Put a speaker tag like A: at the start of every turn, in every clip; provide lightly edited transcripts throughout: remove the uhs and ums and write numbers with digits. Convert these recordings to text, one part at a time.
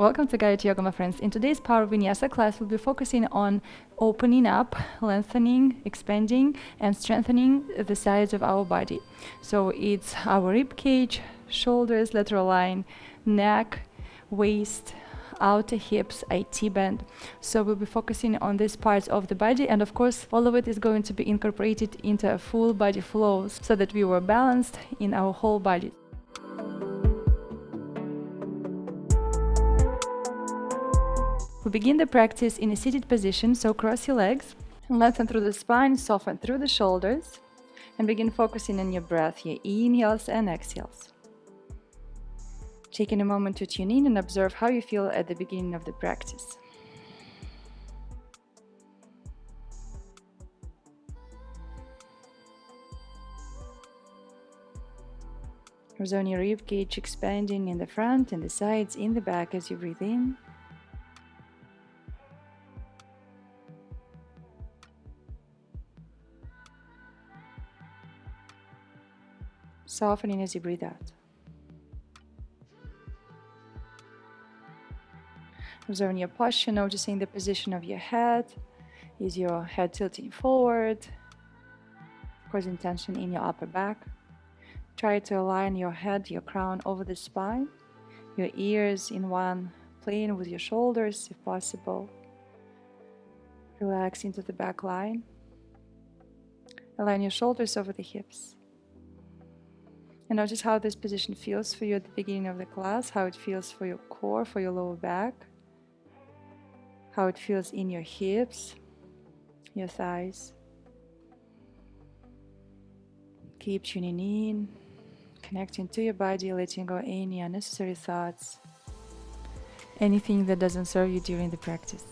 A: Welcome to Gayatri Yoga, my friends. In today's Power Vinyasa class, we'll be focusing on opening up, lengthening, expanding, and strengthening the sides of our body. So it's our ribcage, shoulders, lateral line, neck, waist, outer hips, IT band. So we'll be focusing on these parts of the body, and of course all of it is going to be incorporated into a full body flows so that we were balanced in our whole body. We begin the practice in a seated position, so cross your legs, lengthen through the spine, soften through the shoulders, and begin focusing on your breath, your inhales and exhales. Taking a moment to tune in and observe how you feel at the beginning of the practice. Observe your ribcage expanding in the front, in the sides, in the back as you breathe in. Softening as you breathe out. Observing your posture, noticing the position of your head. Is your head tilting forward? Causing tension in your upper back. Try to align your head, your crown over the spine. Your ears in one plane with your shoulders if possible. Relax into the back line. Align your shoulders over the hips. And notice how this position feels for you at the beginning of the class, how it feels for your core, for your lower back, how it feels in your hips, your thighs. Keep tuning in, connecting to your body, letting go any unnecessary thoughts, anything that doesn't serve you during the practice.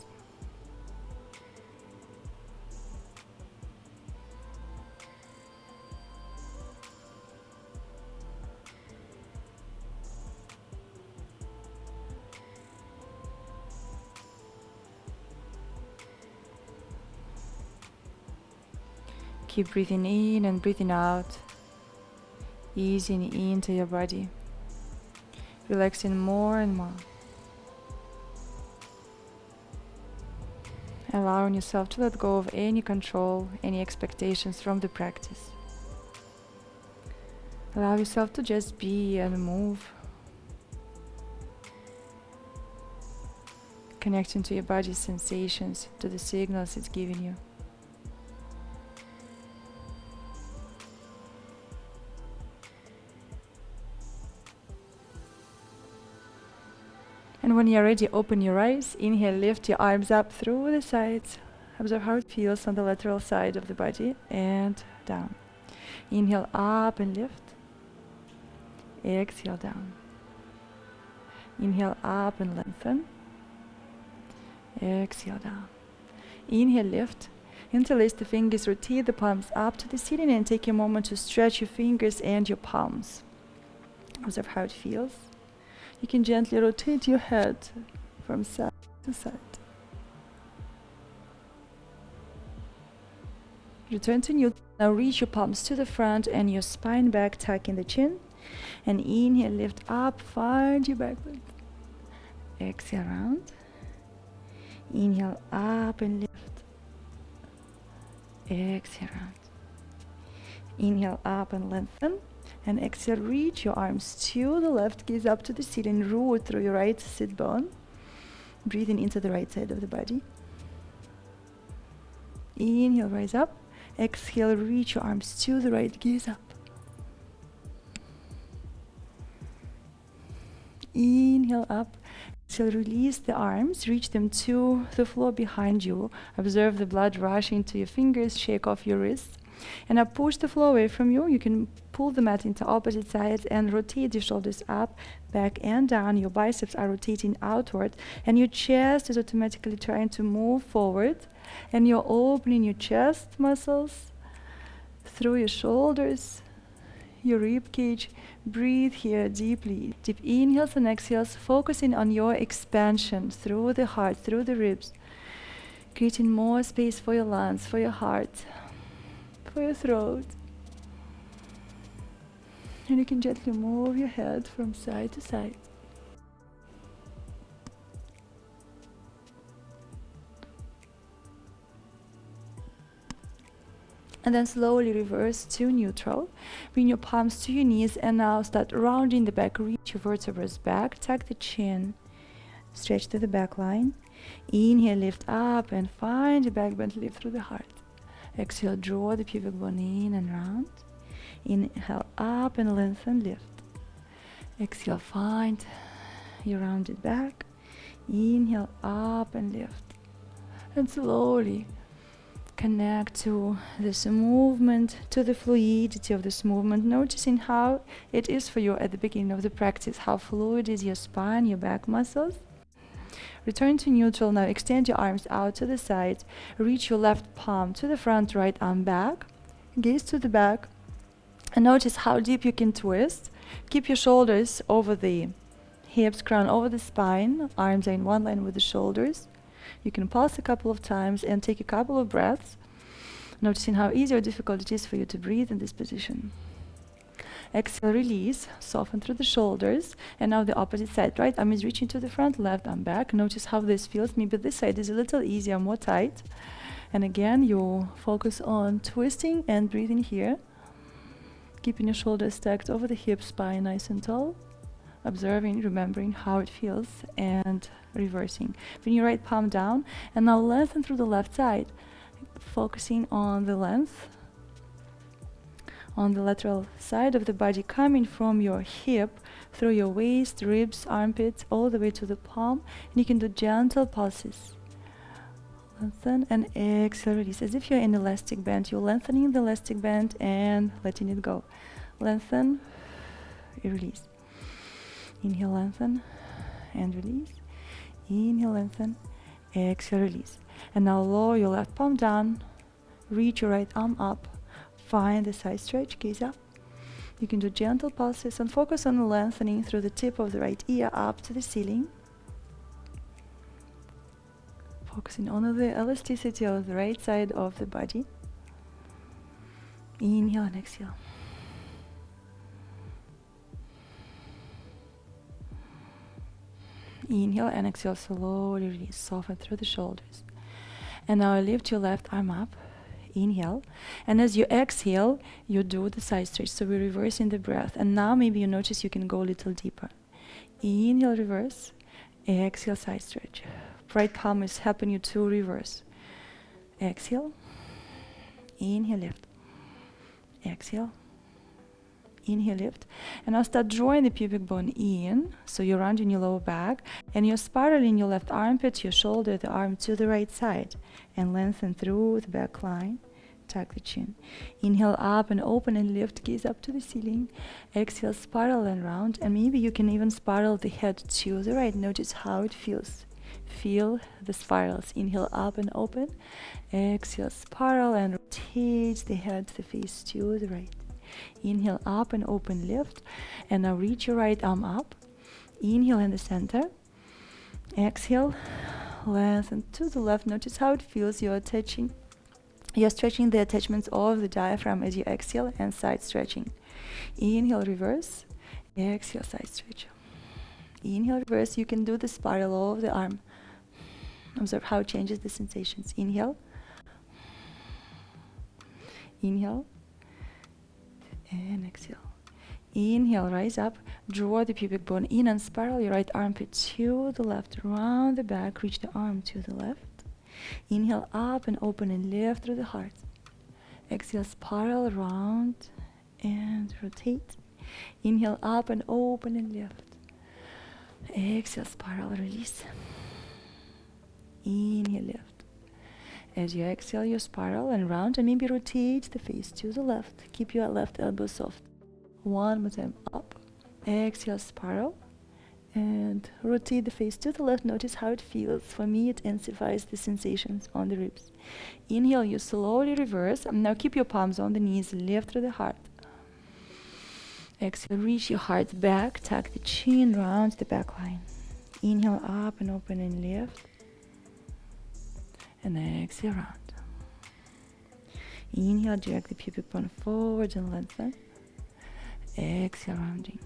A: Keep breathing in and breathing out, easing into your body, relaxing more and more. Allowing yourself to let go of any control, any expectations from the practice. Allow yourself to just be and move. Connecting to your body's sensations, to the signals it's giving you. And when you're ready, open your eyes. Inhale, lift your arms up through the sides. Observe how it feels on the lateral side of the body and down. Inhale up and lift. Exhale down. Inhale up and lengthen. Exhale down. Inhale, lift. Interlace the fingers, rotate the palms up to the ceiling and take a moment to stretch your fingers and your palms. Observe how it feels. You can gently rotate your head from side to side. Return to neutral. Now reach your palms to the front and your spine back, tuck in the chin. And inhale, lift up, find your back bend. Exhale, round. Inhale, up and lift. Exhale, round. Inhale, up and lengthen. And exhale, reach your arms to the left, gaze up to the ceiling, root through your right sit bone. Breathing into the right side of the body. Inhale, rise up. Exhale, reach your arms to the right, gaze up. Inhale, up. Exhale, release the arms, reach them to the floor behind you. Observe the blood rushing to your fingers, shake off your wrists. And now push the floor away from you. You can pull the mat into opposite sides and rotate your shoulders up, back and down. Your biceps are rotating outward and your chest is automatically trying to move forward. And you're opening your chest muscles through your shoulders, your rib cage. Breathe here deeply. Deep inhales and exhales, focusing on your expansion through the heart, through the ribs. Creating more space for your lungs, for your heart, for your throat. And you can gently move your head from side to side. And then slowly reverse to neutral. Bring your palms to your knees and now start rounding the back. Reach your vertebrae back. Tuck the chin. Stretch to the back line. Inhale, lift up and find the back bend, lift through the heart. Exhale, draw the pubic bone in and round. Inhale, up and lengthen, lift. Exhale, find your rounded back. Inhale, up and lift. And slowly connect to this movement, to the fluidity of this movement, noticing how it is for you at the beginning of the practice, how fluid is your spine, your back muscles. Return to neutral. Now extend your arms out to the side. Reach your left palm to the front, right arm back. Gaze to the back. And notice how deep you can twist. Keep your shoulders over the hips, crown over the spine. Arms are in one line with the shoulders. You can pulse a couple of times and take a couple of breaths, noticing how easy or difficult it is for you to breathe in this position. Exhale, release, soften through the shoulders. And now the opposite side. Right arm is reaching to the front, left arm back. Notice how this feels. Maybe this side is a little easier, more tight. And again, you focus on twisting and breathing here. Keeping your shoulders stacked over the hips, spine nice and tall. Observing, remembering how it feels, and reversing. Bring your right palm down, and now lengthen through the left side, focusing on the length, on the lateral side of the body, coming from your hip, through your waist, ribs, armpits, all the way to the palm, and you can do gentle pulses. Lengthen and exhale, release. As if you're in elastic band, you're lengthening the elastic band and letting it go. Lengthen, release. Inhale, lengthen, and release. Inhale, lengthen, exhale, release. And now lower your left palm down, reach your right arm up, find the side stretch, gaze up. You can do gentle pulses and focus on lengthening through the tip of the right ear up to the ceiling. Focusing on the elasticity of the right side of the body. Inhale and exhale. Inhale and exhale, slowly release, soften through the shoulders. And now lift your left arm up, inhale. And as you exhale, you do the side stretch. So we're reversing the breath. And now maybe you notice you can go a little deeper. Inhale, reverse. Exhale, side stretch. Right palm is helping you to reverse. Exhale. Inhale, lift. Exhale. Inhale, lift. And now start drawing the pubic bone in. So you're rounding your lower back. And you're spiraling your left armpit, your shoulder, the arm to the right side. And lengthen through the back line. Tuck the chin. Inhale up and open and lift. Gaze up to the ceiling. Exhale, spiral and round. And maybe you can even spiral the head to the right. Notice how it feels. Feel the spirals. Inhale up and open. Exhale, spiral and rotate the head, the face to the right. Inhale up and open, lift. And now reach your right arm up. Inhale in the center. Exhale, lengthen to the left. Notice how it feels. You're stretching the attachments of the diaphragm as you exhale and side stretching. Inhale, reverse. Exhale, side stretch. Inhale, reverse. You can do the spiral of the arm. Observe how it changes the sensations. Inhale. Inhale. And exhale. Inhale, rise up. Draw the pubic bone in and spiral your right armpit to the left. Round the back. Reach the arm to the left. Inhale up and open and lift through the heart. Exhale, spiral round and rotate. Inhale up and open and lift. Exhale, spiral, release. Inhale, lift. As you exhale, you spiral and round and maybe rotate the face to the left. Keep your left elbow soft. One more time, up. Exhale, spiral. And rotate the face to the left. Notice how it feels. For me, it intensifies the sensations on the ribs. Inhale, you slowly reverse. Now keep your palms on the knees. Lift through the heart. Exhale, reach your heart back. Tuck the chin, round the back line. Inhale, up and open and lift. And exhale, round. Inhale, drag the pubic bone forward and lengthen. Exhale, rounding.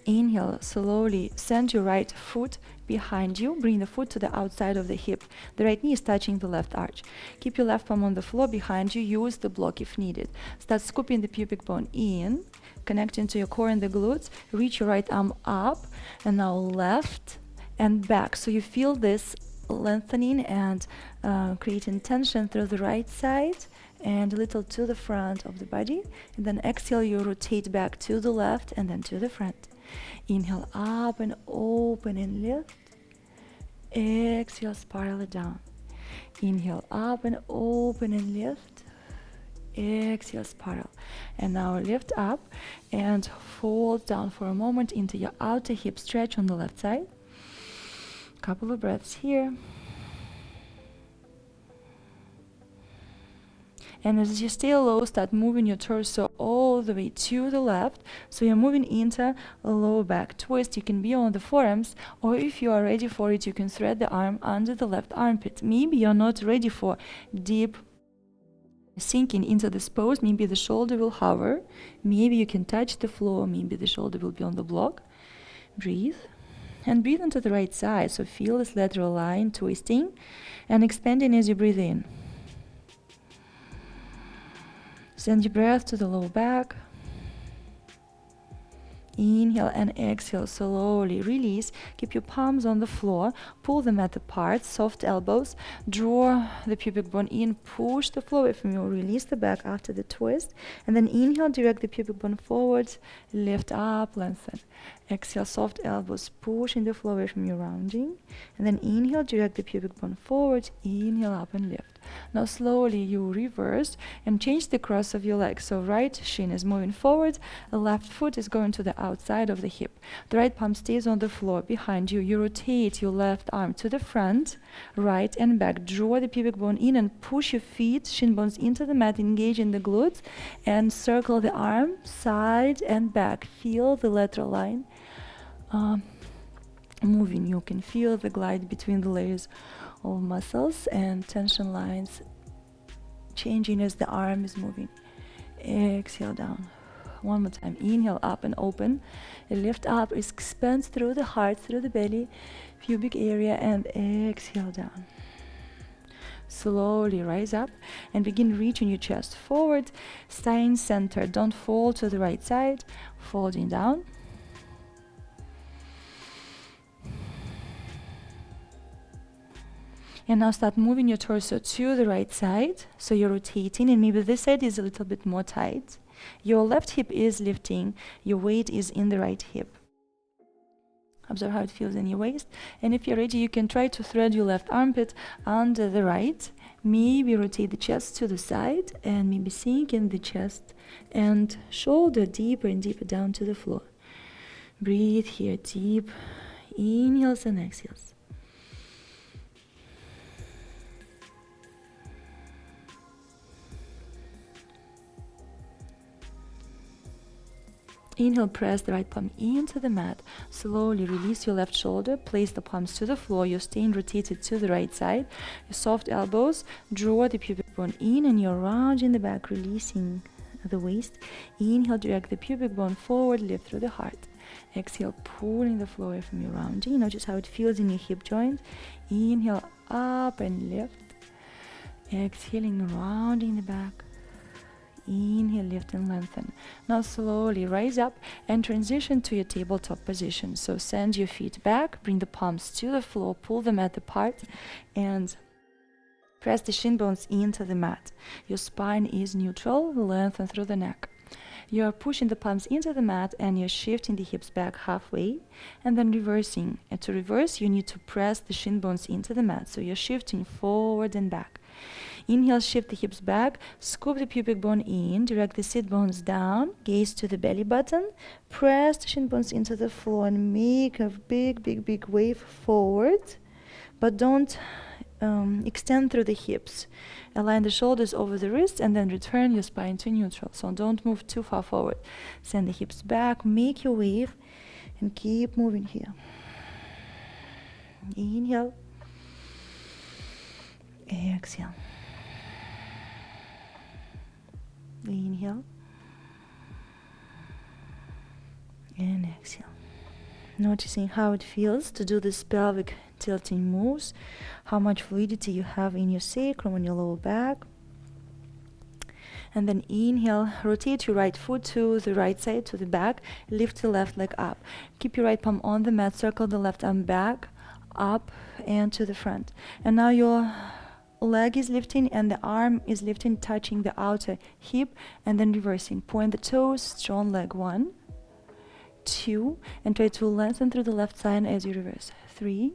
A: Inhale, slowly send your right foot behind you. Bring the foot to the outside of the hip. The right knee is touching the left arch. Keep your left palm on the floor behind you. Use the block if needed. Start scooping the pubic bone in, connecting to your core and the glutes. Reach your right arm up, and now left and back. So you feel this lengthening and creating tension through the right side and a little to the front of the body. And then exhale, you rotate back to the left and then to the front. Inhale, up and open and lift. Exhale, spiral it down. Inhale, up and open and lift. Exhale, spiral. And now lift up and fold down for a moment into your outer hip stretch on the left side. Couple of breaths here. And as you stay low, start moving your torso all the way to the left. So you're moving into a low back twist. You can be on the forearms, or if you are ready for it, you can thread the arm under the left armpit. Maybe you're not ready for deep sinking into this pose. Maybe the shoulder will hover. Maybe you can touch the floor. Maybe the shoulder will be on the block. Breathe. And breathe into the right side. So feel this lateral line twisting and expanding as you breathe in. Send your breath to the low back. Inhale and exhale, slowly release. Keep your palms on the floor. Pull the mat apart, soft elbows. Draw the pubic bone in. Push the floor away from you. Release the back after the twist. And then inhale, direct the pubic bone forward. Lift up, lengthen. Exhale, soft elbows. Pushing the floor away from you, rounding. And then inhale, direct the pubic bone forward. Inhale, up and lift. Now slowly you reverse and change the cross of your legs. So right shin is moving forward, the left foot is going to the outside of the hip. The right palm stays on the floor behind you. You rotate your left arm to the front, right and back. Draw the pubic bone in and push your feet, shin bones into the mat, engage in the glutes, and circle the arm side and back. Feel the lateral line moving. You can feel the glide between the layers of muscles and tension lines changing as the arm is moving. Exhale down. One more time. Inhale, up and open. Lift up, expand through the heart, through the belly, pubic area, and exhale down. Slowly rise up and begin reaching your chest forward. Stay in center. Don't fall to the right side. Folding down. And now start moving your torso to the right side. So you're rotating, and maybe this side is a little bit more tight. Your left hip is lifting. Your weight is in the right hip. Observe how it feels in your waist. And if you're ready, you can try to thread your left armpit under the right. Maybe rotate the chest to the side and maybe sink in the chest and shoulder deeper and deeper down to the floor. Breathe here deep. Inhales and exhales. Inhale, press the right palm into the mat. Slowly release your left shoulder. Place the palms to the floor. You're staying rotated to the right side. Your soft elbows. Draw the pubic bone in and you're rounding the back, releasing the waist. Inhale, direct the pubic bone forward. Lift through the heart. Exhale, pulling the floor away from you, rounding. Notice how it feels in your hip joint. Inhale, up and lift. Exhaling, rounding the back. Inhale, lift and lengthen. Now slowly rise up and transition to your tabletop position. So send your feet back, bring the palms to the floor, pull the mat apart, and press the shin bones into the mat. Your spine is neutral, lengthen through the neck. You are pushing the palms into the mat and you're shifting the hips back halfway and then reversing. And to reverse, you need to press the shin bones into the mat. So you're shifting forward and back. Inhale, shift the hips back, scoop the pubic bone in, direct the sit bones down, gaze to the belly button, press the shin bones into the floor and make a big wave forward, but don't extend through the hips. Align the shoulders over the wrists and then return your spine to neutral. So don't move too far forward. Send the hips back, make your wave, and keep moving here. Inhale. Exhale. Inhale. And exhale. Noticing how it feels to do this pelvic tilting moves, how much fluidity you have in your sacrum and your lower back. And then inhale, rotate your right foot to the right side, to the back, lift the left leg up. Keep your right palm on the mat, circle the left arm back, up and to the front. And now your leg is lifting and the arm is lifting, touching the outer hip, and then reversing. Point the toes, strong leg, 1, 2, and try to lengthen through the left side as you reverse. 3,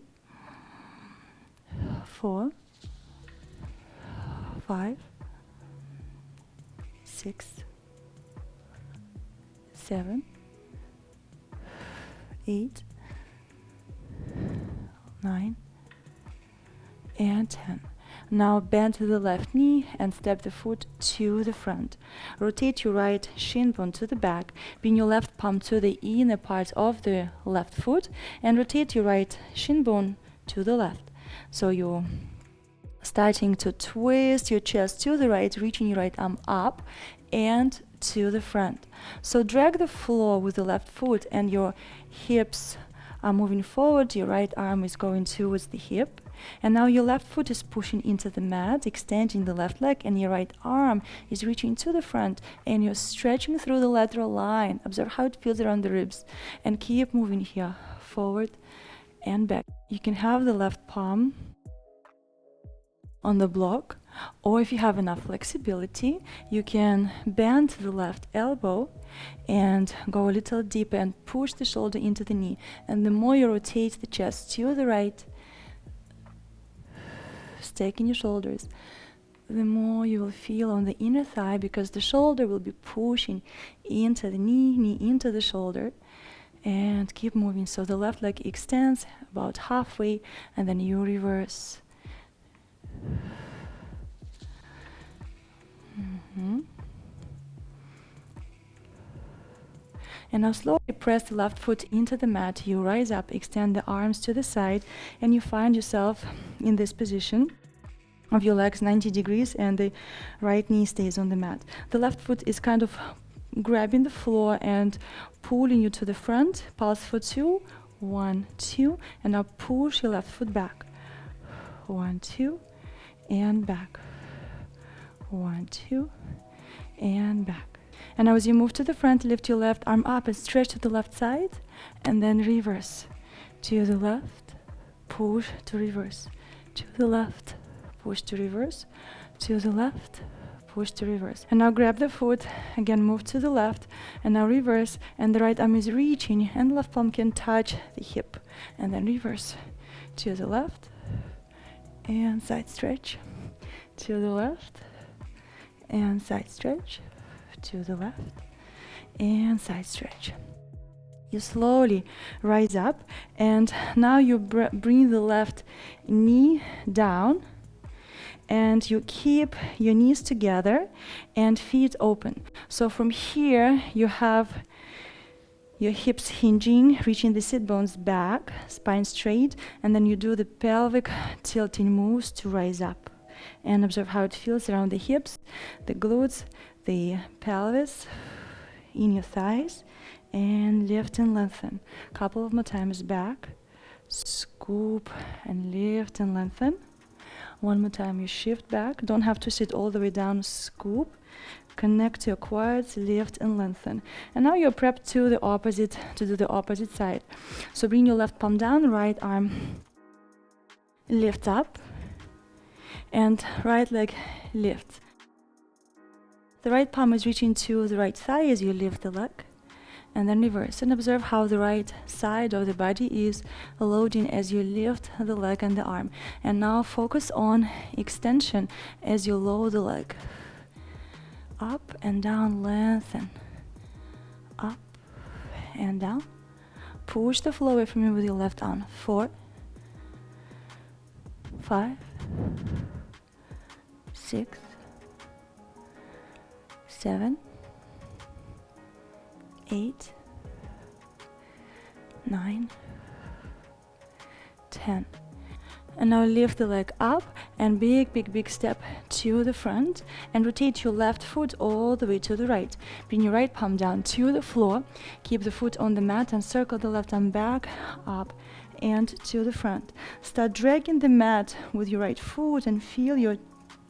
A: 4, 5, 6, 7, 8, 9, and 10. Now bend to the left knee and step the foot to the front. Rotate your right shin bone to the back. Bring your left palm to the inner part of the left foot and rotate your right shin bone to the left. So you're starting to twist your chest to the right, reaching your right arm up and to the front. So drag the floor with the left foot and your hips are moving forward. Your right arm is going towards the hip. And now your left foot is pushing into the mat, extending the left leg, and your right arm is reaching to the front, and you're stretching through the lateral line. Observe how it feels around the ribs, and keep moving here, forward and back. You can have the left palm on the block, or if you have enough flexibility, you can bend the left elbow and go a little deeper and push the shoulder into the knee. And the more you rotate the chest to the right, stacking your shoulders, the more you will feel on the inner thigh, because the shoulder will be pushing into the knee, knee into the shoulder, and keep moving. So the left leg extends about halfway, and then you reverse. And now slowly press the left foot into the mat. You rise up, extend the arms to the side, and you find yourself in this position of your legs 90 degrees, and the right knee stays on the mat. The left foot is kind of grabbing the floor and pulling you to the front. Pulse for 2, 1, 2, and now push your left foot back. 1, 2, and back. 1, 2, and back. And now as you move to the front, lift your left arm up and stretch to the left side, and then reverse. To the left, push to reverse. To the left, push to reverse. To the left, push to reverse. And now grab the foot, again move to the left, and now reverse, and the right arm is reaching, and the left palm can touch the hip. And then reverse. To the left, and side stretch. To the left, and side stretch. To the left, and side stretch. You slowly rise up, and now you bring the left knee down, and you keep your knees together and feet open. So from here you have your hips hinging, reaching the sit bones back, spine straight, and then you do the pelvic tilting moves to rise up. And observe how it feels around the hips, the glutes, the pelvis, in your thighs, and lift and lengthen. Couple of more times back, scoop and lift and lengthen. One more time, you shift back. Don't have to sit all the way down, scoop, connect your quads, lift and lengthen. And now you're prepped to do the opposite side. So bring your left palm down, right arm lift up, and right leg lift. The right palm is reaching to the right thigh as you lift the leg, and then reverse. And observe how the right side of the body is loading as you lift the leg and the arm. And now focus on extension as you lower the leg. Up and down, lengthen. Up and down. Push the floor away from you with your left arm. 4, 5, 6, 7, 8, 9, 10. And now lift the leg up and big step to the front and rotate your left foot all the way to the right. Bring your right palm down to the floor. Keep the foot on the mat and circle the left arm back, up, and to the front. Start dragging the mat with your right foot and feel your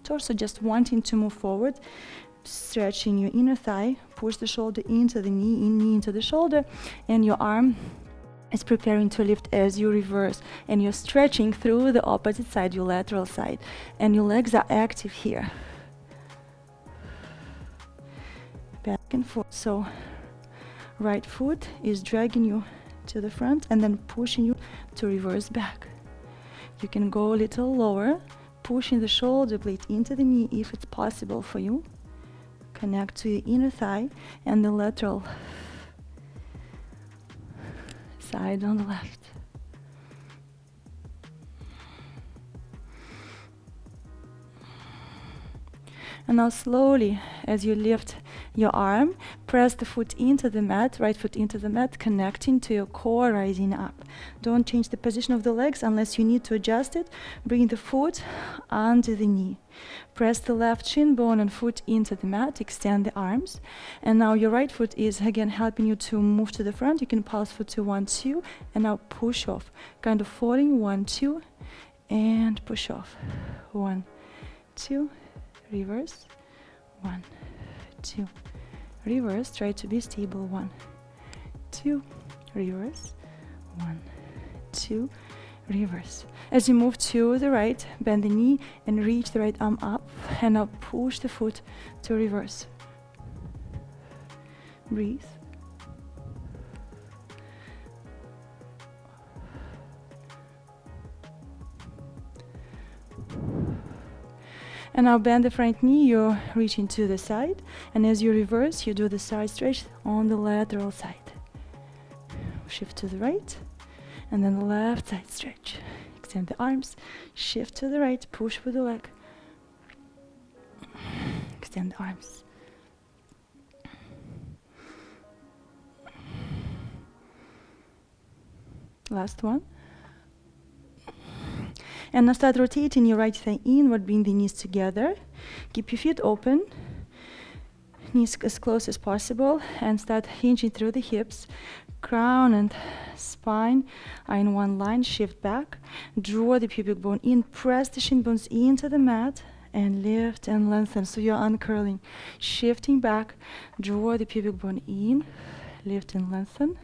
A: torso just wanting to move forward. Stretching your inner thigh, push the shoulder into the knee, knee into the shoulder, and your arm is preparing to lift as you reverse, and you're stretching through the opposite side, your lateral side, and your legs are active here. Back and forth. So right foot is dragging you to the front and then pushing you to reverse back. You can go a little lower, pushing the shoulder blade into the knee if it's possible for you. Connect to your inner thigh and the lateral side on the left. And now slowly, as you lift your arm, press the foot into the mat, right foot into the mat, connecting to your core, rising up. Don't change the position of the legs unless you need to adjust it. Bring the foot under the knee. Press the left shin bone and foot into the mat, extend the arms. And now your right foot is again helping you to move to the front. You can pulse foot to 1, 2, and now push off. Kind of falling, 1, 2, and push off. 1, 2, reverse, 1, 2, reverse, try to be stable, 1, 2, reverse, 1, 2, reverse. As you move to the right, bend the knee and reach the right arm up, and now push the foot to reverse. Breathe. And now bend the front knee, you're reaching to the side, and as you reverse, you do the side stretch on the lateral side. Shift to the right, and then the left side stretch. Extend the arms, shift to the right, push with the leg. Extend the arms. Last one. And now start rotating your right thigh inward, bring the knees together. Keep your feet open, knees as close as possible, and start hinging through the hips. Crown and spine are in one line, shift back. Draw the pubic bone in, press the shin bones into the mat, and lift and lengthen. So you're uncurling. Shifting back, draw the pubic bone in, lift and lengthen.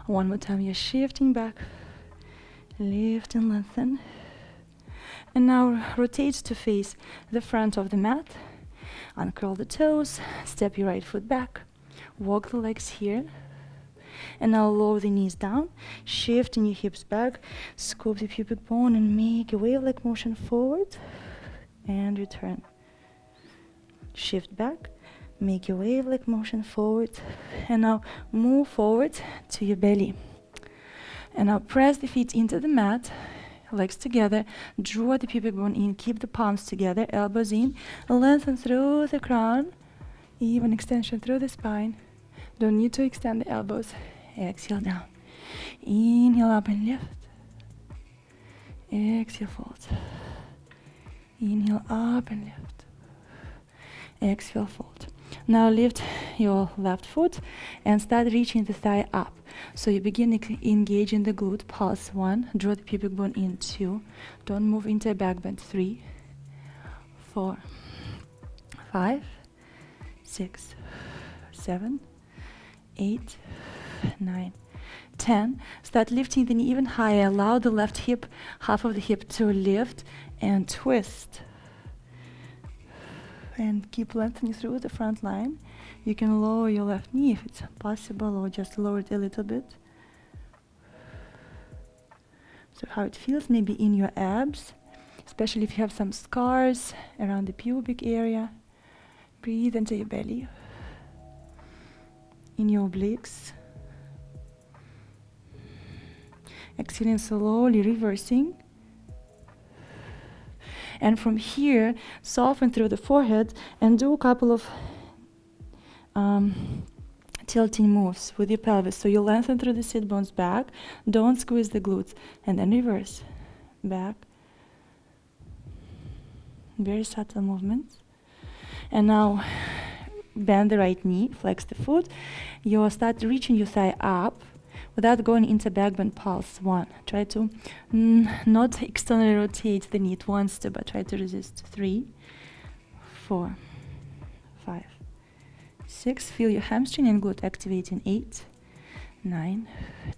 A: One more time, you're shifting back. Lift and lengthen. And now rotate to face the front of the mat. Uncurl the toes, step your right foot back, walk the legs here. And now lower the knees down, shifting your hips back, scoop the pubic bone and make a wave-like motion forward and return. Shift back, make a wave-like motion forward, and now move forward to your belly. And now press the feet into the mat, legs together, draw the pubic bone in, keep the palms together, elbows in, lengthen through the crown, even extension through the spine. Don't need to extend the elbows. Exhale down. Inhale up and lift. Exhale, fold. Inhale up and lift. Exhale, fold. Now lift your left foot and start reaching the thigh up. So you begin engaging the glute. Pulse 1, draw the pubic bone in 2. Don't move into a back bend. 3, 4, 5, 6, 7, 8, 9, 10. Start lifting the knee even higher. Allow the left hip, half of the hip to lift and twist. And keep lengthening through the front line. You can lower your left knee if it's possible, or just lower it a little bit. So how it feels maybe in your abs, especially if you have some scars around the pubic area. Breathe into your belly, in your obliques. Exhaling slowly, reversing. And from here, soften through the forehead and do a couple of tilting moves with your pelvis. So you lengthen through the sit bones back, don't squeeze the glutes, and then reverse. Back, Very subtle movements. And now bend the right knee, flex the foot. You start reaching your thigh up without going into back bend pulse. 1. Try to not externally rotate the knee. It wants to, but try to resist. 3, 4, 5, 6. Feel your hamstring and glute activating. 8, 9,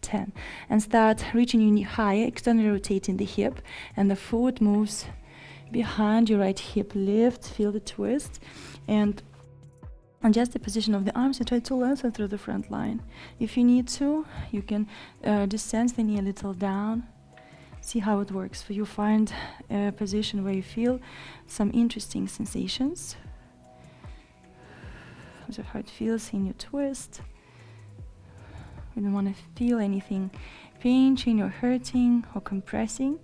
A: 10. And start reaching your knee higher, externally rotating the hip, and the foot moves behind your right hip. Lift, feel the twist, and adjust the position of the arms. You try to lengthen through the front line. If you need to, you can descend the knee a little down. See how it works for you. Find a position where you feel some interesting sensations. Observe how it feels in your twist. We don't want to feel anything pinching or hurting or compressing.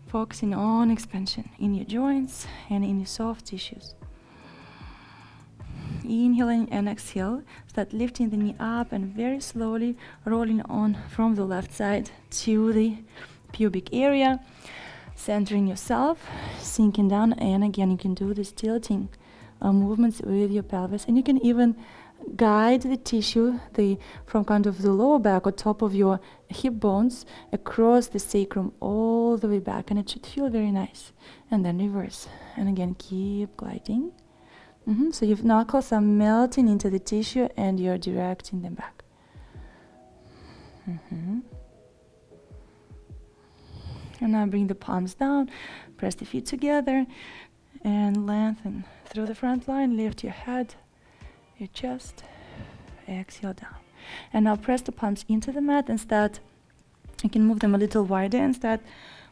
A: Focusing on expansion in your joints and in your soft tissues. Inhaling and exhale. Start lifting the knee up and very slowly rolling on from the left side to the pubic area. Centering yourself, sinking down, and again you can do these tilting movements with your pelvis, and you can even guide the tissue from kind of the lower back or top of your hip bones across the sacrum all the way back, and it should feel very nice. And then reverse, and again keep gliding. So your knuckles are melting into the tissue and you're directing them back. And now bring the palms down, press the feet together, and lengthen through the front line. Lift your head, your chest, exhale down. And now press the palms into the mat and start, you can move them a little wider and start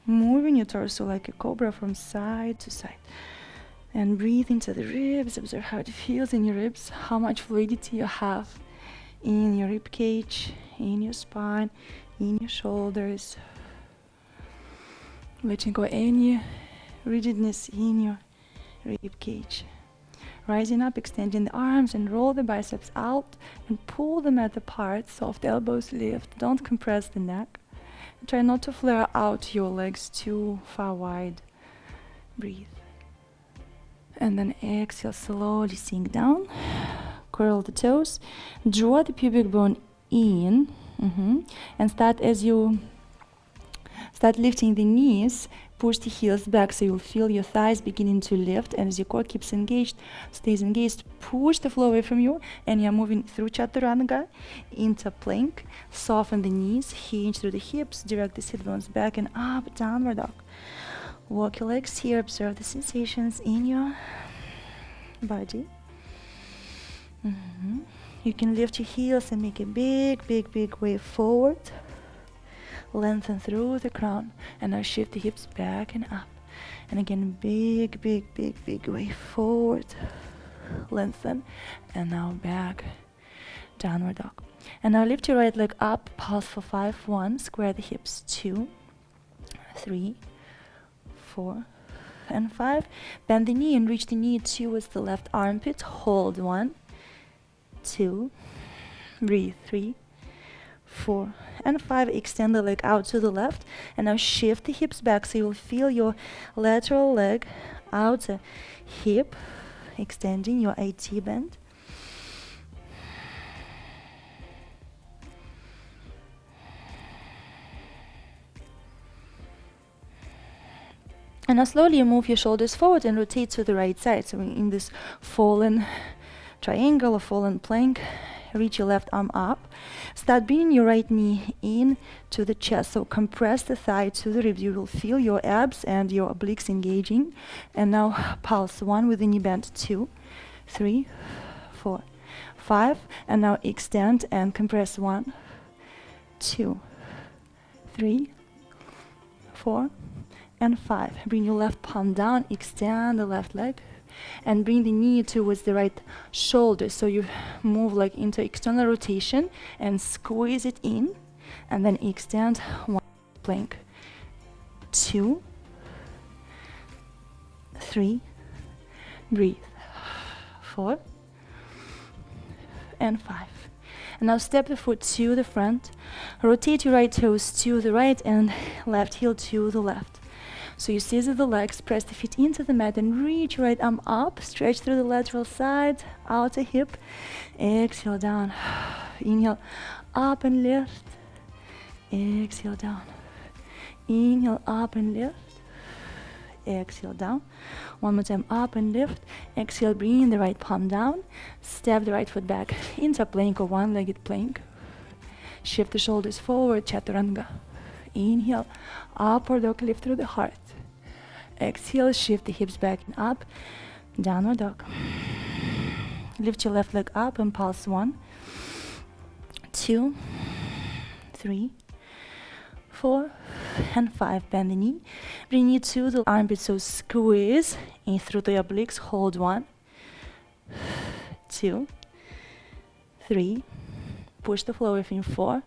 A: moving your torso like a cobra from side to side. And breathe into the ribs. Observe how it feels in your ribs, how much fluidity you have in your rib cage, in your spine, in your shoulders. Letting go any rigidness in your rib cage. Rising up, extending the arms, and roll the biceps out and pull the mat apart. Soft elbows lift. Don't compress the neck. Try not to flare out your legs too far wide. Breathe. And then exhale, slowly sink down. Curl the toes. Draw the pubic bone in. And start as you start lifting the knees. Push the heels back so you'll feel your thighs beginning to lift, and as your core keeps engaged, stays engaged, push the floor away from you, and you're moving through Chaturanga into plank. Soften the knees, hinge through the hips, direct the sit bones back and up, downward dog. Walk your legs here, observe the sensations in your body. You can lift your heels and make a big, big, big wave forward. Lengthen through the crown, and now shift the hips back and up. And again, big, big, big, big wave forward. Lengthen, and now back, downward dog. And now lift your right leg up, pulse for 5, 1, square the hips, 2, 3, 4, and 5. Bend the knee and reach the knee towards the left armpit. Hold 1, 2, breathe 3, 4, and 5. Extend the leg out to the left, and now shift the hips back so you will feel your lateral leg outer hip extending your IT bend. And now slowly you move your shoulders forward and rotate to the right side. So in this fallen triangle or fallen plank, reach your left arm up. Start bringing your right knee in to the chest. So compress the thigh to the ribs. You will feel your abs and your obliques engaging. And now pulse 1 with the knee bend, 2, 3, 4, 5. And now extend and compress 1, 2, 3, 4, and 5. Bring your left palm down, extend the left leg, and bring the knee towards the right shoulder. So you move like into external rotation and squeeze it in, and then extend 1 plank, 2, 3, breathe, 4, and 5. And now step the foot to the front, rotate your right toes to the right and left heel to the left. So you scissor the legs, press the feet into the mat and reach your right arm up, stretch through the lateral side, outer hip, exhale down, inhale, up and lift, exhale down, inhale, up and lift, exhale down. One more time, up and lift, exhale, bring the right palm down, step the right foot back into plank or one-legged plank, shift the shoulders forward, Chaturanga. Inhale, upward dog, lift through the heart. Exhale, shift the hips back and up, downward dog. Lift your left leg up and pulse 1, 2, 3, 4, and 5. Bend the knee. Bring knee to the armpit, so squeeze in through the obliques. Hold 1, 2, 3. Push the floor within 4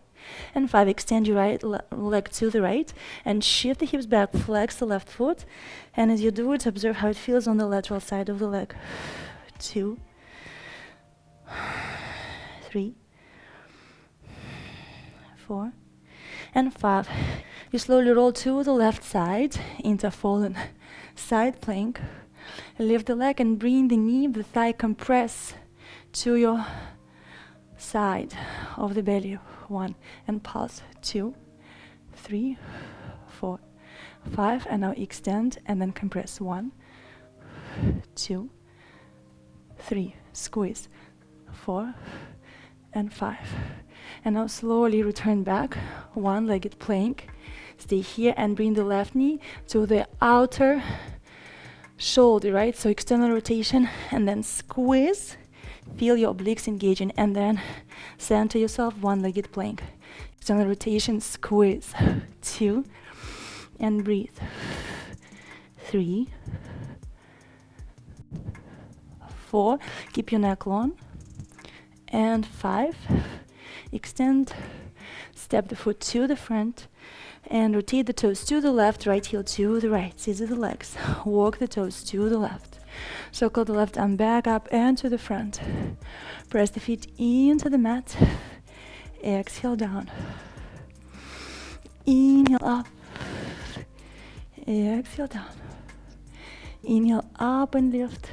A: and 5. Extend your right leg to the right and shift the hips back. Flex the left foot. And as you do it, observe how it feels on the lateral side of the leg. 2, 3, 4, and 5. You slowly roll to the left side into fallen side plank. Lift the leg and bring the knee, the thigh compress to your side of the belly. 1 and pulse. 2, 3, 4, 5. And now extend and then compress. 1, 2, 3. Squeeze. 4 and 5. And now slowly return back, one-legged plank. Stay here and bring the left knee to the outer shoulder, right? So external rotation and then squeeze. Feel your obliques engaging and then center yourself, one-legged plank. External rotation, squeeze. 2, and breathe. 3, 4. Keep your neck long. And 5. Extend, step the foot to the front and rotate the toes to the left, right heel to the right. Scissor the legs, walk the toes to the left. Circle the left arm back up and to the front. Press the feet into the mat. Exhale down. Inhale up. Exhale down. Inhale up and lift.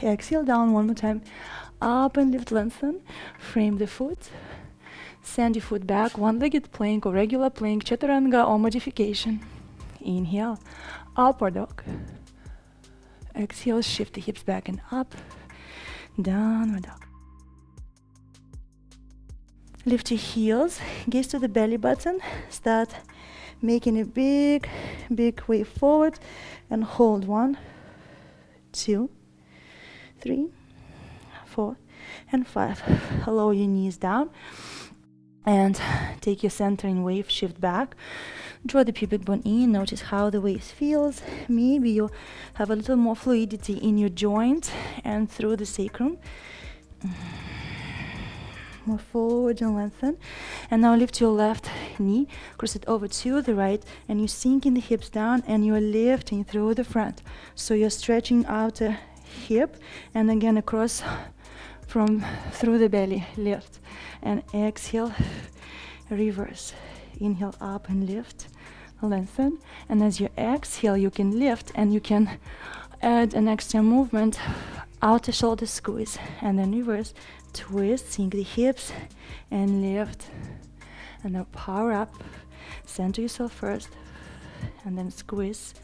A: Exhale down one more time. Up and lift, lengthen. Frame the foot. Send your foot back, one-legged plank or regular plank, Chaturanga or modification. Inhale, upward dog. Exhale, shift the hips back and up. Downward dog. Lift your heels, gaze to the belly button. Start making a big wave forward and hold 1, 2, 3, 4, and 5. Lower your knees down and take your centering wave, shift back. Draw the pubic bone in, notice how the wave feels. Maybe you have a little more fluidity in your joint and through the sacrum. Move forward and lengthen. And now lift your left knee, cross it over to the right, and you're sinking the hips down and you're lifting through the front. So you're stretching out the hip and again across from through the belly, lift and exhale, reverse. Inhale up and lift, lengthen, and as you exhale you can lift and you can add an extra movement, outer shoulder squeeze and then reverse, twist, sink the hips and lift, and now power up, center yourself first and then squeeze,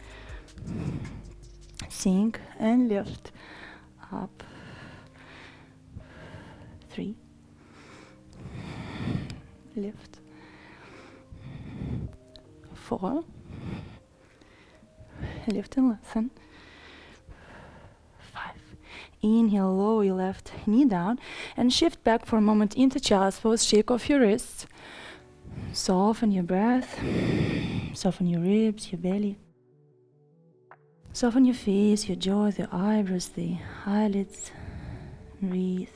A: sink and lift, up, 3, lift, 4, lift and lengthen, 5. Inhale, lower your left knee down and shift back for a moment into child's pose. Shake off your wrists, soften your breath, soften your ribs, your belly, soften your face, your jaw, the eyebrows, the eyelids. Breathe.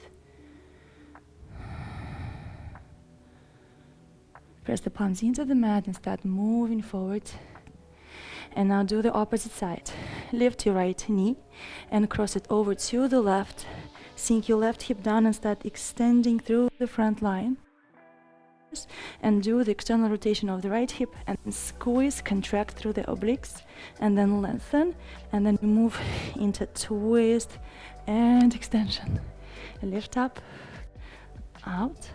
A: Press the palms into the mat and start moving forward. And now do the opposite side. Lift your right knee and cross it over to the left. Sink your left hip down and start extending through the front line. and do the external rotation of the right hip and squeeze, contract through the obliques, and then lengthen, and then move into twist and extension. Lift up, out,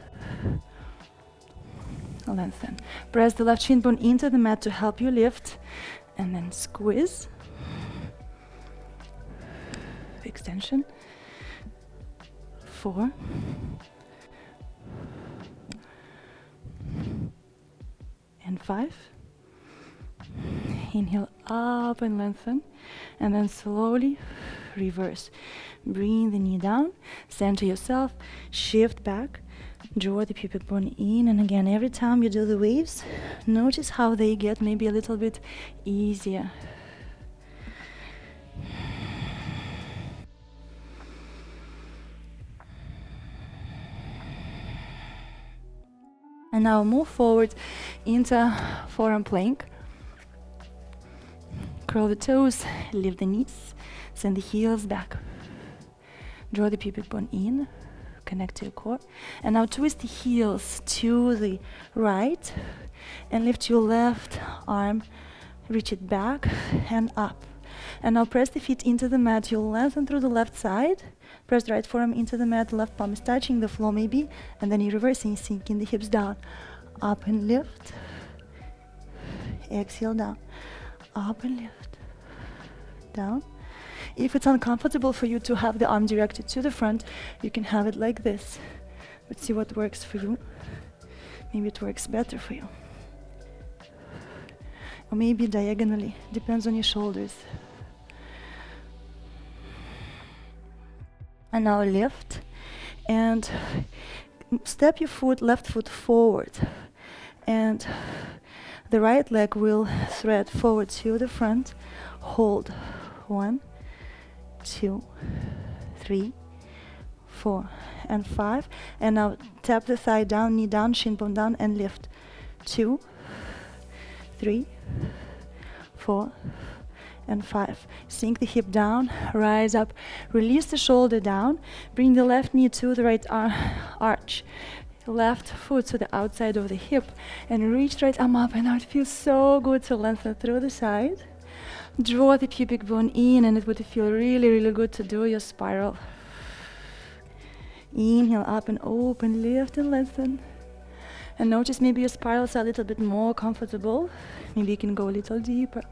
A: lengthen. Press the left shin bone into the mat to help you lift, and then squeeze, extension, 4, and 5. Inhale up and lengthen, and then slowly reverse. Bring the knee down, center yourself, shift back, draw the pubic bone in, and again, every time you do the waves, notice how they get maybe a little bit easier. And now move forward into forearm plank. Curl the toes, lift the knees, send the heels back. Draw the pubic bone in, connect to your core. And now twist the heels to the right and lift your left arm, reach it back and up. And now press the feet into the mat. You'll lengthen through the left side. Press the right forearm into the mat, left palm is touching the floor maybe, and then you're reversing, sinking the hips down. Up and lift. Exhale down. Up and lift. Down. If it's uncomfortable for you to have the arm directed to the front, you can have it like this. But see what works for you. Maybe it works better for you. Or maybe diagonally, depends on your shoulders. And now lift and step your foot, left foot forward, and the right leg will thread forward to the front. Hold 1, 2, 3, 4, and 5. And now tap the thigh down, knee down, shin bone down, and lift 2, 3, 4, and 5. Sink the hip down, rise up, release the shoulder down, bring the left knee to the right arch, left foot to the outside of the hip, and reach right arm up. And now it feels so good to lengthen through the side. Draw the pubic bone in, and it would feel really, really good to do your spiral. Inhale up and open, lift and lengthen. And notice maybe your spirals are a little bit more comfortable. Maybe you can go a little deeper.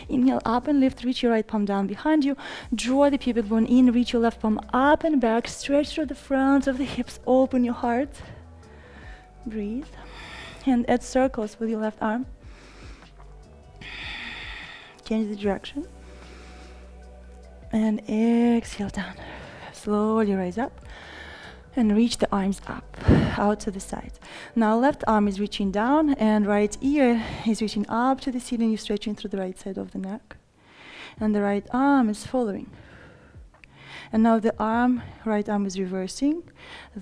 A: Inhale up and lift, reach your right palm down behind you. Draw the pubic bone in, reach your left palm up and back. Stretch through the front of the hips, open your heart. Breathe. And add circles with your left arm. Change the direction. And exhale down. Slowly rise up. And reach the arms up, out to the side. Now left arm is reaching down and right ear is reaching up to the ceiling. You're stretching through the right side of the neck. And the right arm is following. And now the right arm is reversing,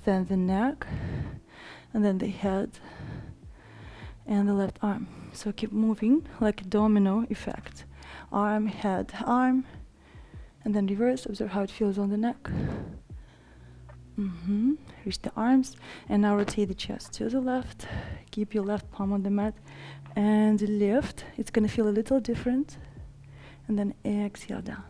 A: then the neck, and then the head, and the left arm. So keep moving like a domino effect. Arm, head, arm, and then reverse. Observe how it feels on the neck. Reach the arms, and now rotate the chest to the left. Keep your left palm on the mat and lift. It's going to feel a little different. And then exhale down.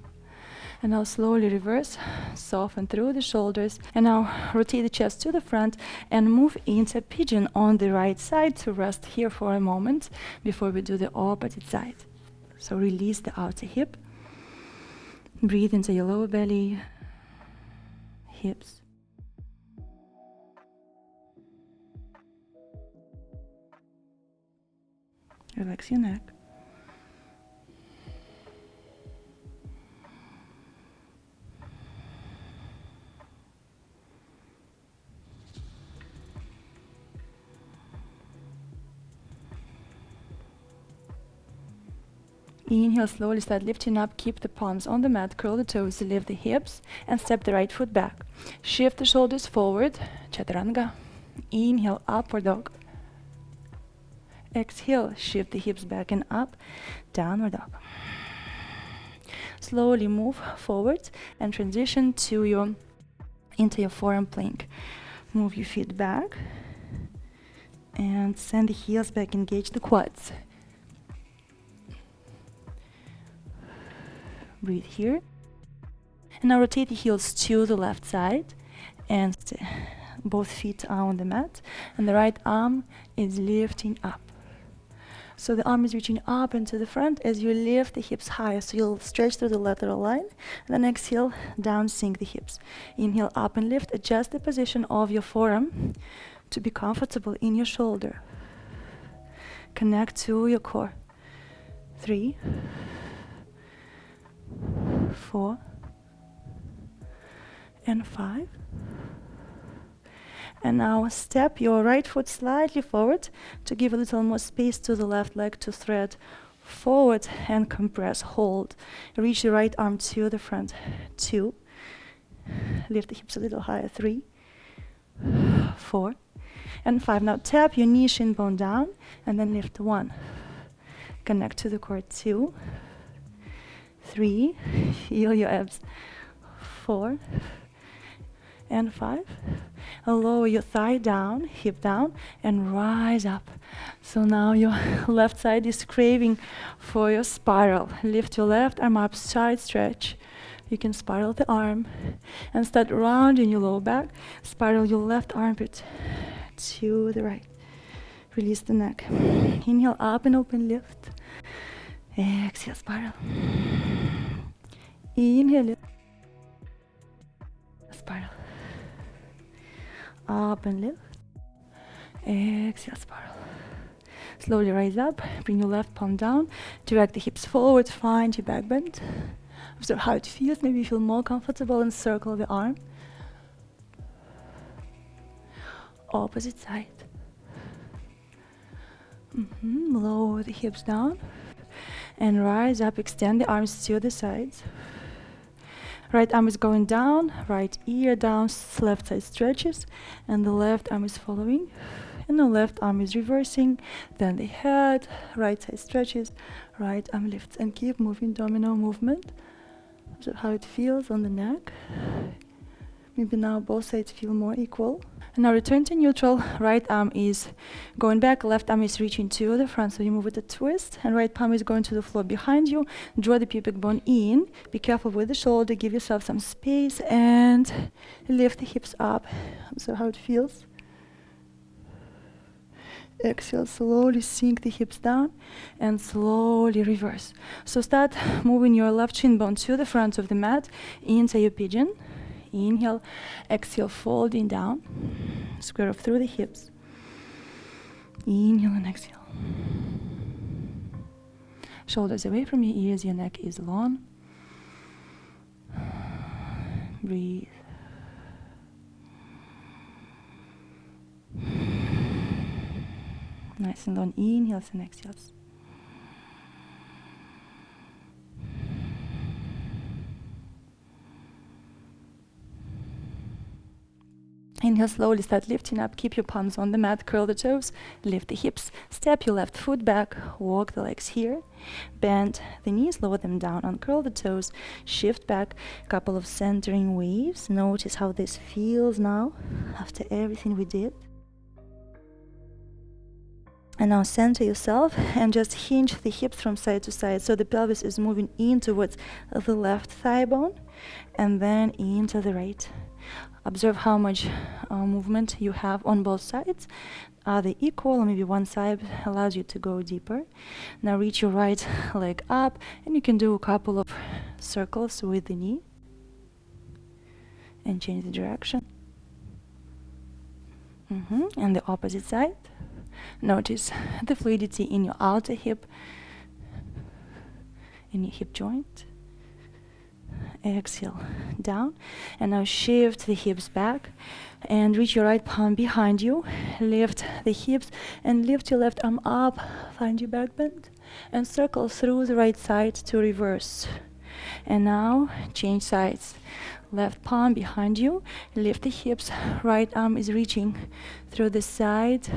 A: And now slowly reverse, soften through the shoulders. And now rotate the chest to the front and move into pigeon on the right side to rest here for a moment before we do the opposite side. So release the outer hip. Breathe into your lower belly, hips. Relax your neck. Inhale, slowly start lifting up. Keep the palms on the mat, curl the toes, lift the hips, and step the right foot back. Shift the shoulders forward, Chaturanga. Inhale, upward dog. Exhale, shift the hips back and up, downward dog. Slowly move forward and transition into your forearm plank. Move your feet back and send the heels back, engage the quads. Breathe here. And now rotate the heels to the left side and both feet are on the mat and the right arm is lifting up. So the arm is reaching up and to the front as you lift the hips higher. So you'll stretch through the lateral line. And then exhale, down, sink the hips. Inhale, up and lift. Adjust the position of your forearm to be comfortable in your shoulder. Connect to your core. 3, 4, and 5. And now step your right foot slightly forward to give a little more space to the left leg to thread forward and compress, hold. Reach the right arm to the front. 2. Lift the hips a little higher. 3, 4, and 5. Now tap your knee, shin bone down, and then lift. 1. Connect to the core. 2, 3. Feel your abs. 4, and 5. Lower your thigh down, hip down, and rise up. So now your left side is craving for your spiral. Lift your left arm up, side stretch. You can spiral the arm and start rounding your lower back. Spiral your left armpit to the right. Release the neck. Inhale, up and open, lift. Exhale, spiral. Inhale, lift. Spiral. Up and lift. Exhale, spiral. Slowly rise up. Bring your left palm down. Direct the hips forward. Find your back bend. Observe how it feels. Maybe you feel more comfortable and circle the arm. Opposite side. Lower the hips down. And rise up. Extend the arms to the sides. Right arm is going down, right ear down, left side stretches, and the left arm is following. And the left arm is reversing, then the head, right side stretches, right arm lifts, and keep moving, domino movement. Observe how it feels on the neck. Maybe now both sides feel more equal. And now return to neutral. Right arm is going back, left arm is reaching to the front, so you move with a twist, and right palm is going to the floor behind you. Draw the pubic bone in. Be careful with the shoulder, give yourself some space, and lift the hips up. So how it feels. Exhale, slowly sink the hips down and slowly reverse. So start moving your left shin bone to the front of the mat into your pigeon. Inhale, exhale, folding down. Square off through the hips. Inhale and exhale. Shoulders away from your ears, your neck is long. Breathe. Nice and long inhales and exhales. Inhale, slowly start lifting up. Keep your palms on the mat. Curl the toes. Lift the hips. Step your left foot back. Walk the legs here. Bend the knees. Lower them down. Uncurl the toes. Shift back. Couple of centering waves. Notice how this feels now after everything we did. And now center yourself and just hinge the hips from side to side. So the pelvis is moving in towards the left thigh bone and then into the right. Observe how much movement you have on both sides. Are they equal, or maybe one side allows you to go deeper? Now reach your right leg up, and you can do a couple of circles with the knee. And change the direction. And the opposite side. Notice the fluidity in your outer hip, in your hip joint. Exhale, down. And now shift the hips back and reach your right palm behind you. Lift the hips and lift your left arm up. Find your back bend and circle through the right side to reverse. And now change sides. Left palm behind you. Lift the hips. Right arm is reaching through the side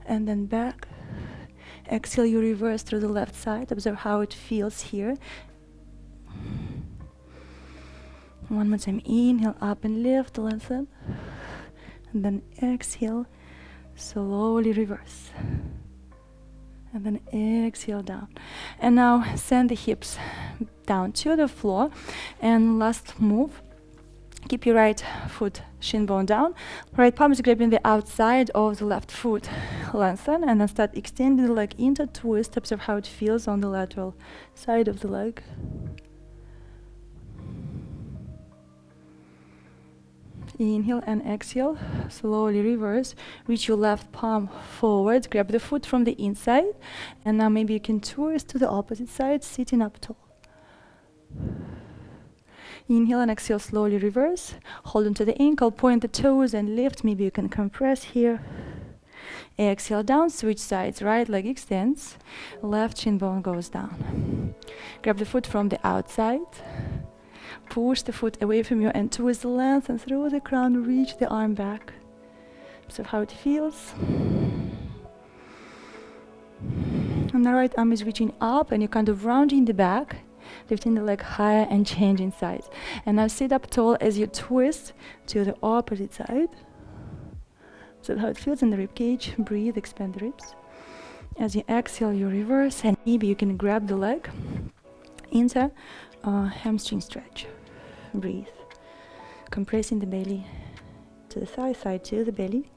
A: and then back. Exhale, you reverse through the left side. Observe how it feels here. One more time. Inhale, up and lift, lengthen. And then exhale, slowly reverse. And then exhale down. And now send the hips down to the floor. And last move, keep your right foot shin bone down. Right palm is grabbing the outside of the left foot. Lengthen and then start extending the leg into twist. Observe how it feels on the lateral side of the leg. Inhale and exhale, slowly reverse. Reach your left palm forward, grab the foot from the inside, and now maybe you can twist to the opposite side, sitting up tall. Inhale and exhale, slowly reverse. Hold onto the ankle, point the toes and lift. Maybe you can compress here. Exhale down, switch sides. Right leg extends, left shin bone goes down. Grab the foot from the outside. Push the foot away from you and twist the length and through the crown, reach the arm back. Observe how it feels. And the right arm is reaching up and you're kind of rounding the back, lifting the leg higher and changing sides. And now sit up tall as you twist to the opposite side. Observe how it feels in the ribcage. Breathe, expand the ribs. As you exhale, you reverse and maybe you can grab the leg into hamstring stretch. Breathe. Compressing the belly to the thigh, thigh to the belly.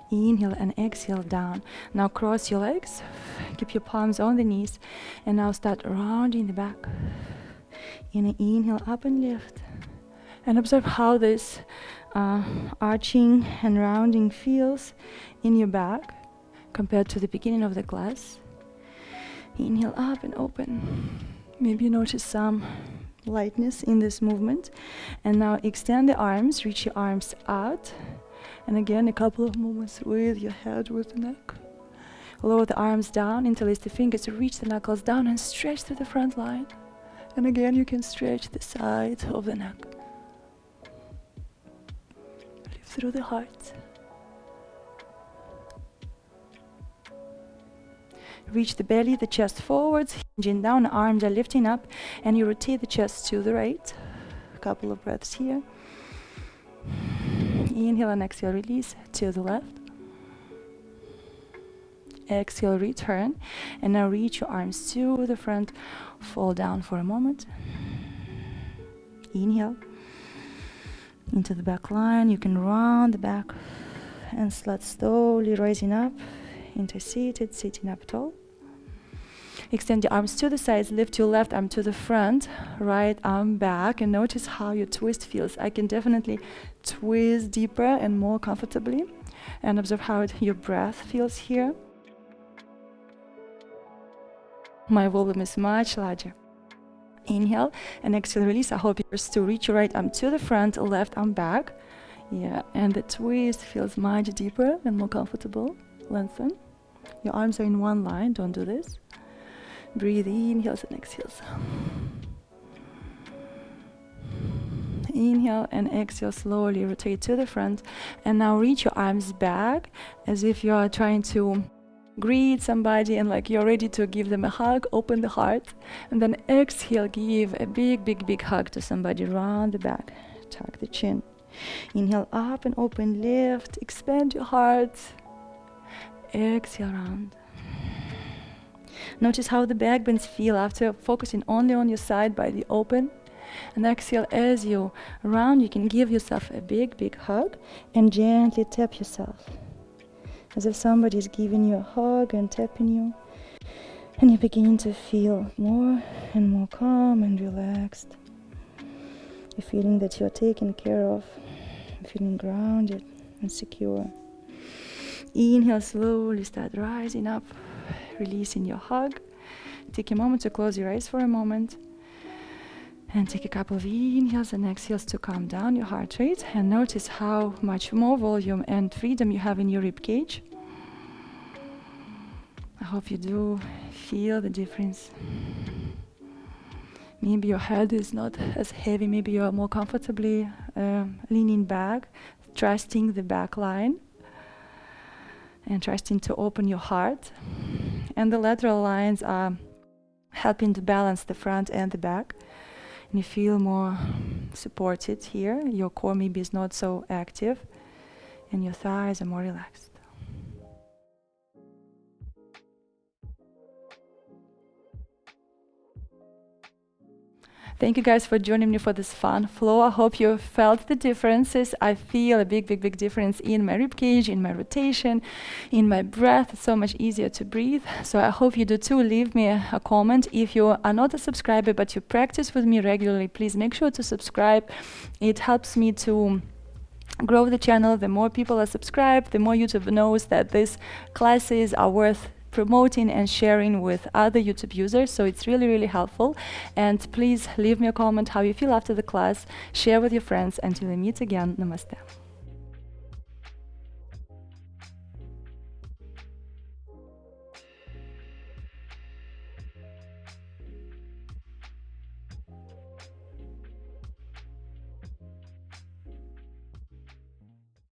A: Inhale and exhale down. Now cross your legs. Keep your palms on the knees. And now start rounding the back. Inhale up and lift. And observe how this arching and rounding feels in your back compared to the beginning of the class. Inhale up and open. Maybe you notice some lightness in this movement. And now extend the arms, reach your arms out. And again, a couple of movements with your head, with the neck. Lower the arms down, interlace the fingers, reach the knuckles down and stretch to the front line. And again, you can stretch the side of the neck. Lift through the heart. Reach the belly, the chest forwards, hinging down, arms are lifting up, and you rotate the chest to the right. A couple of breaths here. Inhale and exhale, release to the left. Exhale, return, and now reach your arms to the front, fall down for a moment. Inhale, into the back line, you can round the back, and start slowly rising up into seated, sitting up tall. Extend your arms to the sides, lift your left arm to the front, right arm back, and notice how your twist feels. I can definitely twist deeper and more comfortably, and observe how your breath feels here. My volume is much larger. Inhale and exhale, release. I hope you're still reach your right arm to the front, left arm back. Yeah, and the twist feels much deeper and more comfortable. Lengthen. Your arms are in one line, don't do this. Breathe in, inhales and exhales. Inhale and exhale, slowly rotate to the front. And now reach your arms back as if you are trying to greet somebody and like you're ready to give them a hug. Open the heart. And then exhale, give a big, big, big hug to somebody. Round the back, tuck the chin. Inhale up and open, lift, expand your heart. Exhale, round. Notice how the back bends feel after focusing only on your side by the open. And exhale as you round, you can give yourself a big, big hug and gently tap yourself. As if somebody is giving you a hug and tapping you. And you begin to feel more and more calm and relaxed. You're feeling that you're taken care of. You're feeling grounded and secure. Inhale, slowly start rising up, releasing your hug. Take a moment to close your eyes for a moment. And take a couple of inhales and exhales to calm down your heart rate. And notice how much more volume and freedom you have in your ribcage. I hope you do feel the difference. Maybe your head is not as heavy. Maybe you are more comfortably leaning back, trusting the back line. And trusting to open your heart. And the lateral lines are helping to balance the front and the back. And you feel more supported here. Your core maybe is not so active. and your thighs are more relaxed. Thank you guys for joining me for this fun flow. I hope you felt the differences. I feel a big difference in my ribcage, in my rotation, in my breath. It's so much easier to breathe. So I hope you do too. Leave me a comment. If you are not a subscriber but you practice with me regularly, please make sure to subscribe. It helps me to grow the channel. The more people are subscribed, the more YouTube knows that these classes are worth promoting and sharing with other YouTube users. So it's really helpful. And please leave me a comment how you feel after the class. Share with your friends. Until we meet again, namaste.